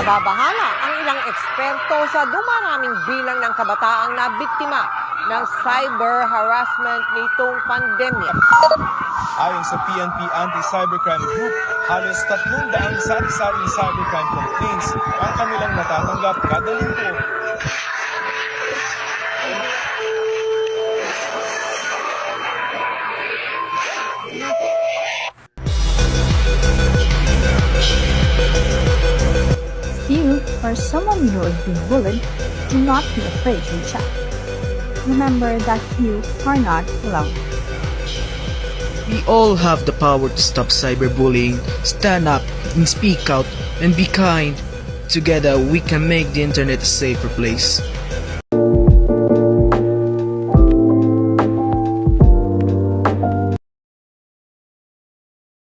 Nababahala ang ilang eksperto sa dumaraming bilang ng kabataang na biktima ng cyber harassment nitong pandemya. Ayon sa PNP Anti-Cybercrime Group, halos 300 sari-saring cybercrime complaints ang kanilang natatanggap kada linggo. You or someone you have been bullied, do not be afraid to reach out. Remember that you are not alone. We all have the power to stop cyberbullying. Stand up and speak out and be kind. Together we can make the internet a safer place.